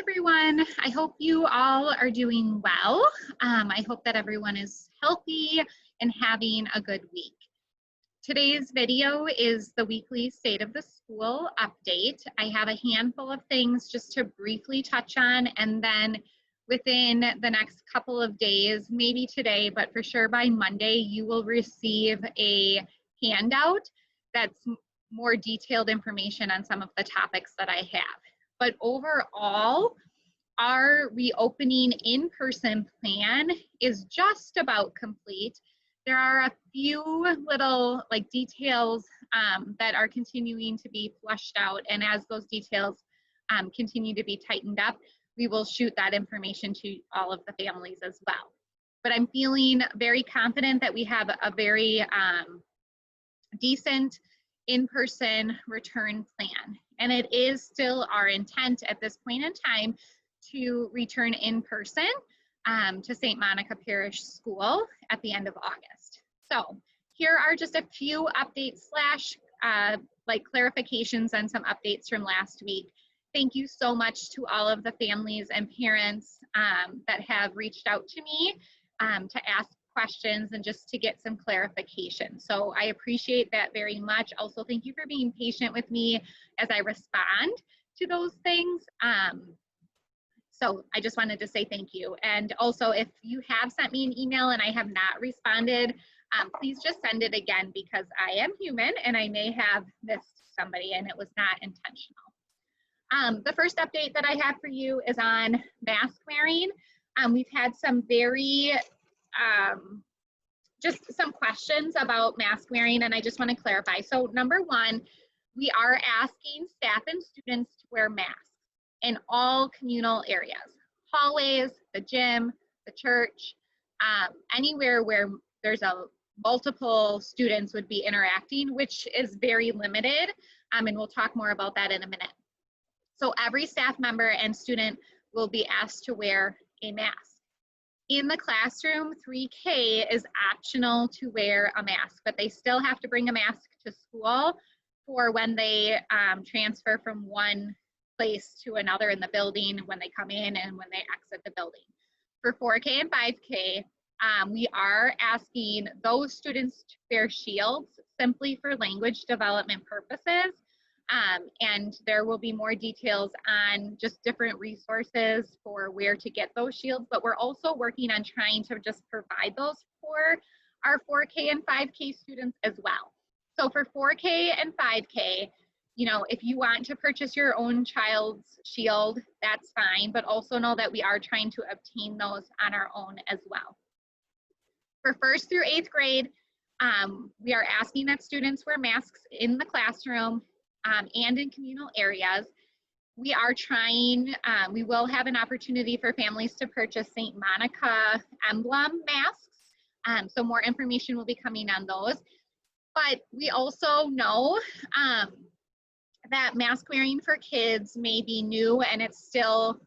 everyone. I hope you all are doing well. I hope that everyone is healthy and having a good week. Today's video is the weekly State of the School update. I have a handful of things just to briefly touch on, and then within the next couple of days, maybe today, but for sure by Monday, you will receive a handout that's more detailed information on some of the topics that I have. But overall, our reopening in-person plan is just about complete. There are a few little details that are continuing to be flushed out, and as those details continue to be tightened up, we will shoot that information to all of the families as well. But I'm feeling very confident that we have a very decent in-person return plan. And it is still our intent at this point in time to return in person to St. Monica Parish School at the end of August. So here are just a few updates slash clarifications on some updates from last week. Thank you so much to all of the families and parents that have reached out to me to ask questions and just to get some clarification. So I appreciate that very much. Also, thank you for being patient with me as I respond to those things. So I just wanted to say thank you. And also, if you have sent me an email and I have not responded, please just send it again, because I am human and I may have missed somebody and it was not intentional. The first update that I have for you is on mask wearing. We've had some very just some questions about mask wearing, and I just want to clarify. So number one, we are asking staff and students to wear masks in all communal areas, hallways, the gym, the church, anywhere where there's multiple students would be interacting, which is very limited, and we'll talk more about that in a minute. So every staff member and student will be asked to wear a mask. In the classroom, 3K is optional to wear a mask, but they still have to bring a mask to school for when they transfer from one place to another in the building, when they come in and when they exit the building. For 4K and 5K, we are asking those students to wear shields simply for language development purposes. And there will be more details on just different resources for where to get those shields, but we're also working on trying to just provide those for our 4K and 5K students as well. So for 4K and 5K, you know, if you want to purchase your own child's shield, that's fine, but also know that we are trying to obtain those on our own as well. For 1st through 8th grade, we are asking that students wear masks in the classroom and in communal areas. We are trying, we will have an opportunity for families to purchase St. Monica emblem masks. So more information will be coming on those. But we also know that mask wearing for kids may be new, and it's still,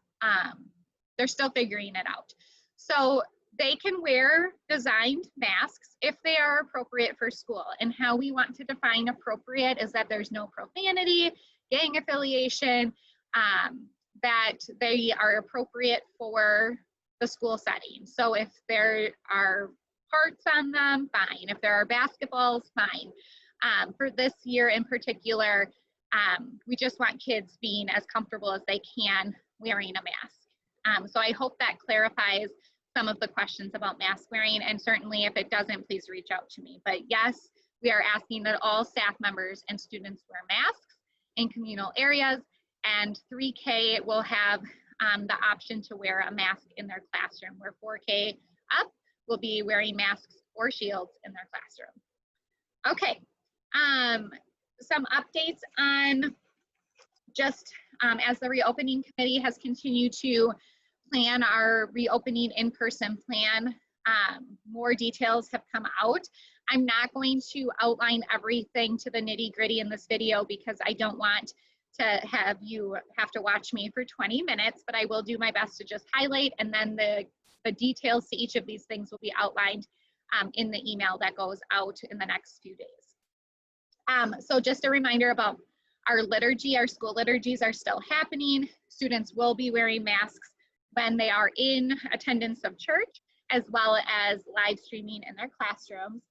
they're still figuring it out. So they can wear designed masks if they are appropriate for school. And how we want to define appropriate is that there's no profanity, gang affiliation, that they are appropriate for the school setting. So if there are hearts on them, fine. If there are basketballs, fine. For this year in particular, we just want kids being as comfortable as they can wearing a mask. So I hope that clarifies some of the questions about mask wearing, and certainly if it doesn't, please reach out to me. But yes, we are asking that all staff members and students wear masks in communal areas, and 3K will have the option to wear a mask in their classroom, where 4K up will be wearing masks or shields in their classroom. Okay, some updates on just as the reopening committee has continued to plan our reopening in-person plan. More details have come out. I'm not going to outline everything to the nitty-gritty in this video because I don't want to have you have to watch me for 20 minutes, but I will do my best to just highlight, and then the details to each of these things will be outlined in the email that goes out in the next few days. So just a reminder about Our liturgy, our school liturgies are still happening. Students will be wearing masks when they are in attendance of church, as well as live streaming in their classrooms.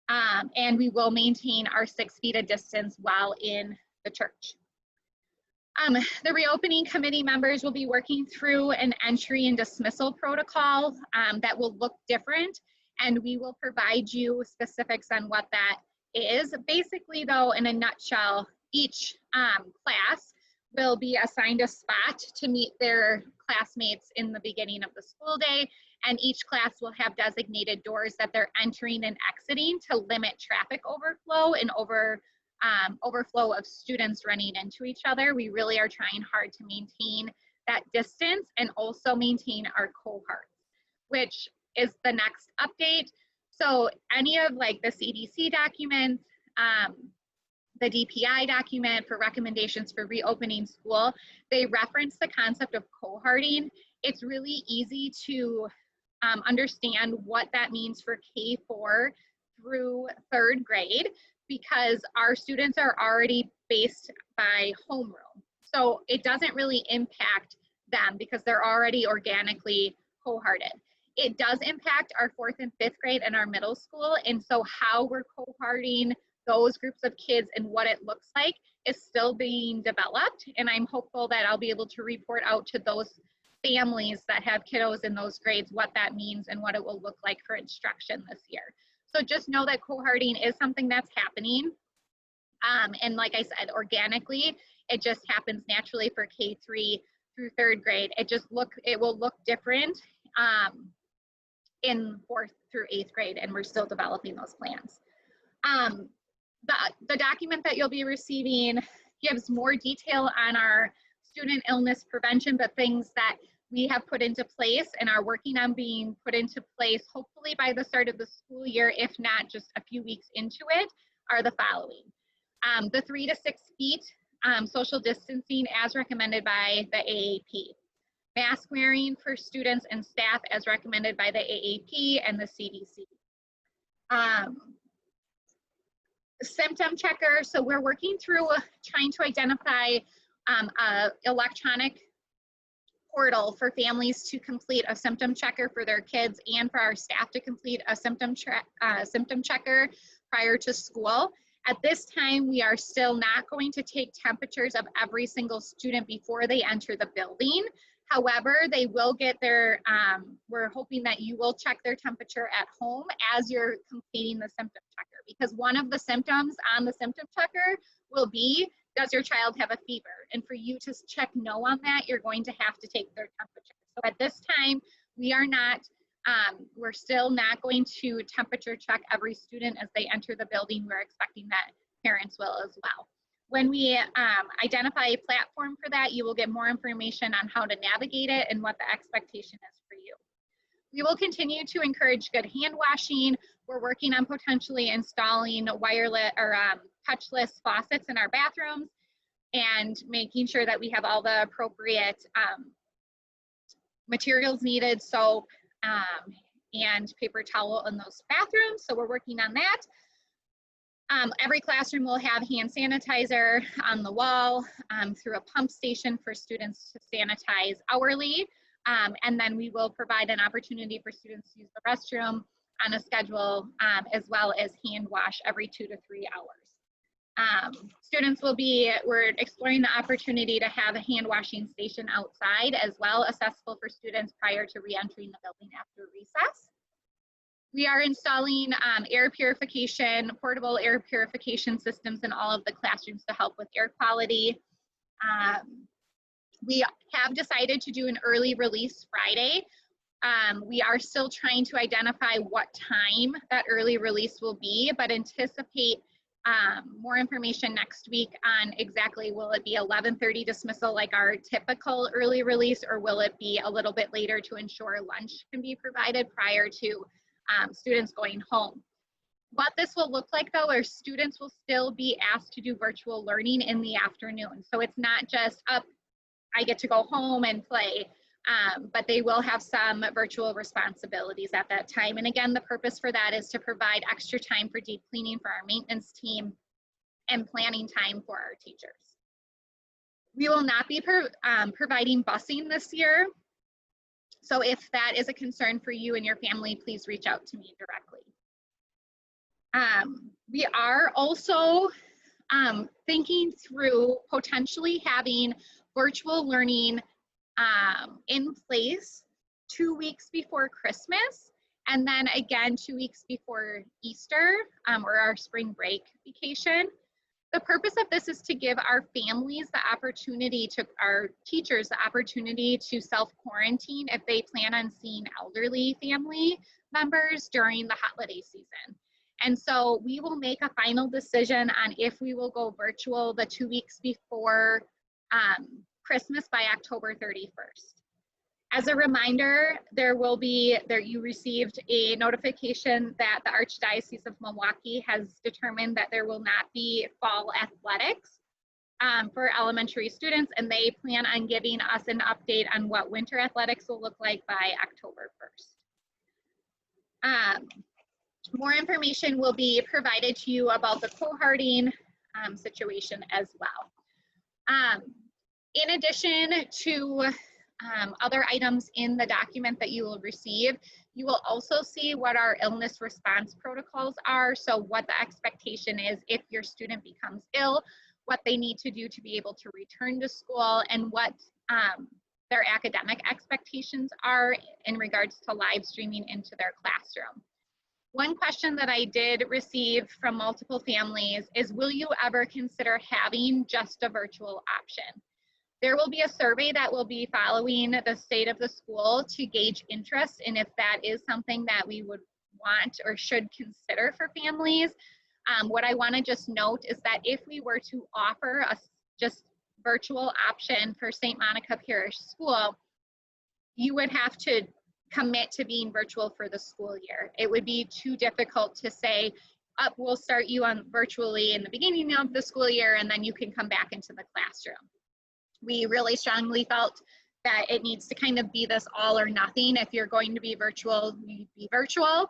And we will maintain our 6 feet of distance while in the church. The reopening committee members will be working through an entry and dismissal protocol that will look different, and we will provide you specifics on what that is. Basically, though, in a nutshell, each class will be assigned a spot to meet their classmates in the beginning of the school day, and each class will have designated doors that they're entering and exiting to limit traffic overflow and overflow of students running into each other. We really are trying hard to maintain that distance and also maintain our cohorts, which is the next update. So any of like the CDC documents, the DPI document for recommendations for reopening school, they reference the concept of cohorting. It's really easy to understand what that means for K4 through 3rd grade, because our students are already based by homeroom. So it doesn't really impact them because they're already organically cohorted. It does impact our 4th and 5th grade and our middle school. And so how we're cohorting those groups of kids and what it looks like is still being developed. And I'm hopeful that I'll be able to report out to those families that have kiddos in those grades what that means and what it will look like for instruction this year. So just know that cohorting is something that's happening. And like I said, organically, it just happens naturally for K3 through 3rd grade. It will look different in 4th through 8th grade, and we're still developing those plans. The document that you'll be receiving gives more detail on our student illness prevention, but things that we have put into place and are working on being put into place hopefully by the start of the school year, if not just a few weeks into it, are the following. The 3 to 6 feet social distancing as recommended by the AAP. Mask wearing for students and staff as recommended by the AAP and the CDC. Symptom checker, so we're working through trying to identify an electronic portal for families to complete a symptom checker for their kids and for our staff to complete a symptom checker prior to school. At this time, we are still not going to take temperatures of every single student before they enter the building. However, they will get their, we're hoping that you will check their temperature at home as you're completing the symptom checker, because one of the symptoms on the symptom checker will be, does your child have a fever? And for you to check no on that, you're going to have to take their temperature. So at this time, we are not, we're still not going to temperature check every student as they enter the building. We're expecting that parents will as well. When we identify a platform for that, you will get more information on how to navigate it and what the expectation is for you. We will continue to encourage good hand washing. We're working on potentially installing wireless or touchless faucets in our bathrooms and making sure that we have all the appropriate materials needed, soap and paper towel in those bathrooms. So we're working on that. Every classroom will have hand sanitizer on the wall through a pump station for students to sanitize hourly. And then we will provide an opportunity for students to use the restroom on a schedule, as well as hand wash every 2 to 3 hours. Students will be, we're exploring the opportunity to have a hand washing station outside as well, accessible for students prior to re-entering the building after recess. We are installing air purification, portable air purification systems in all of the classrooms to help with air quality. We have decided to do an early release Friday. We are still trying to identify what time that early release will be, but anticipate more information next week on exactly, will it be 11:30 dismissal like our typical early release, or will it be a little bit later to ensure lunch can be provided prior to students going home. What this will look like though, are students will still be asked to do virtual learning in the afternoon. So it's not just up, I get to go home and play, but they will have some virtual responsibilities at that time. And again, the purpose for that is to provide extra time for deep cleaning for our maintenance team and planning time for our teachers. We will not be providing busing this year. So if that is a concern for you and your family, please reach out to me directly. We are also thinking through potentially having virtual learning in place 2 weeks before Christmas, and then again 2 weeks before Easter or our spring break vacation. The purpose of this is to give our families the opportunity, to our teachers the opportunity to self-quarantine if they plan on seeing elderly family members during the holiday season. And so we will make a final decision on if we will go virtual the 2 weeks before Christmas by October 31st. As a reminder, you received a notification that the Archdiocese of Milwaukee has determined that there will not be fall athletics for elementary students, and they plan on giving us an update on what winter athletics will look like by October 1st. More information will be provided to you about the cohorting situation as well. In addition to other items in the document that you will receive, you will also see what our illness response protocols are. So what the expectation is if your student becomes ill, what they need to do to be able to return to school, and what their academic expectations are in regards to live streaming into their classroom. One question that I did receive from multiple families is, will you ever consider having just a virtual option? There will be a survey that will be following the state of the school to gauge interest, and if that is something that we would want or should consider for families. What I want to just note is that if we were to offer a just virtual option for St. Monica Parish School, you would have to commit to being virtual for the school year. It would be too difficult to say, we'll start you on virtually in the beginning of the school year, and then you can come back into the classroom. We really strongly felt that it needs to kind of be this all or nothing. If you're going to be virtual, you be virtual.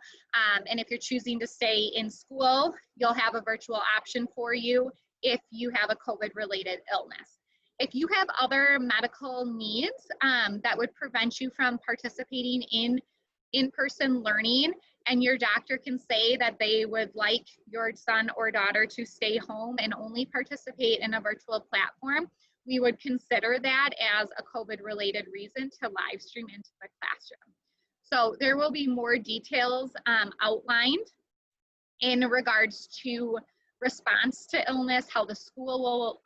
And if you're choosing to stay in school, you'll have a virtual option for you if you have a COVID-related illness. If you have other medical needs that would prevent you from participating in in-person learning, and your doctor can say that they would like your son or daughter to stay home and only participate in a virtual platform, we would consider that as a COVID-related reason to live stream into the classroom. So there will be more details outlined in regards to response to illness, how the school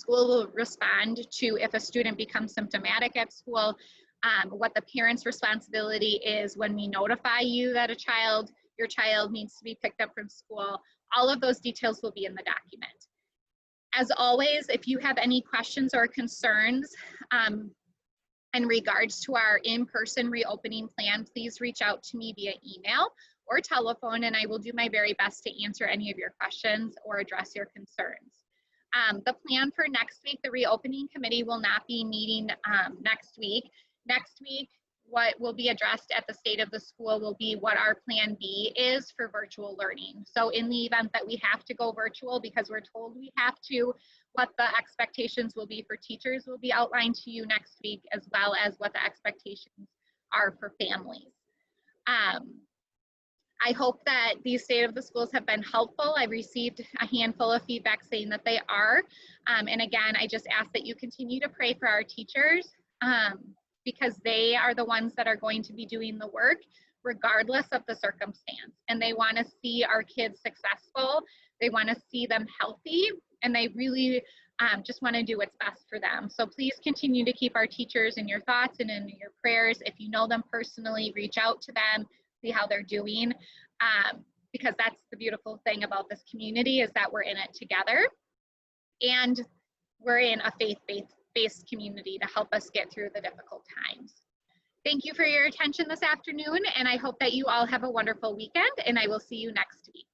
will respond to if a student becomes symptomatic at school, what the parent's responsibility is when we notify you that your child needs to be picked up from school. All of those details will be in the document. As always, if you have any questions or concerns in regards to our in-person reopening plan, please reach out to me via email or telephone, and I will do my very best to answer any of your questions or address your concerns. The plan for next week, the reopening committee will not be meeting next week. Next week, what will be addressed at the state of the school will be what our plan B is for virtual learning. So in the event that we have to go virtual because we're told we have to, what the expectations will be for teachers will be outlined to you next week, as well as what the expectations are for families. I hope that these state of the schools have been helpful. I've received a handful of feedback saying that they are. And again, I just ask that you continue to pray for our teachers because they are the ones that are going to be doing the work regardless of the circumstance. And they want to see our kids successful. They want to see them healthy, and they really just want to do what's best for them. So please continue to keep our teachers in your thoughts and in your prayers. If you know them personally, reach out to them, see how they're doing, because that's the beautiful thing about this community, is that we're in it together, and we're in a faith-based community to help us get through the difficult times. Thank you for your attention this afternoon, and I hope that you all have a wonderful weekend, and I will see you next week.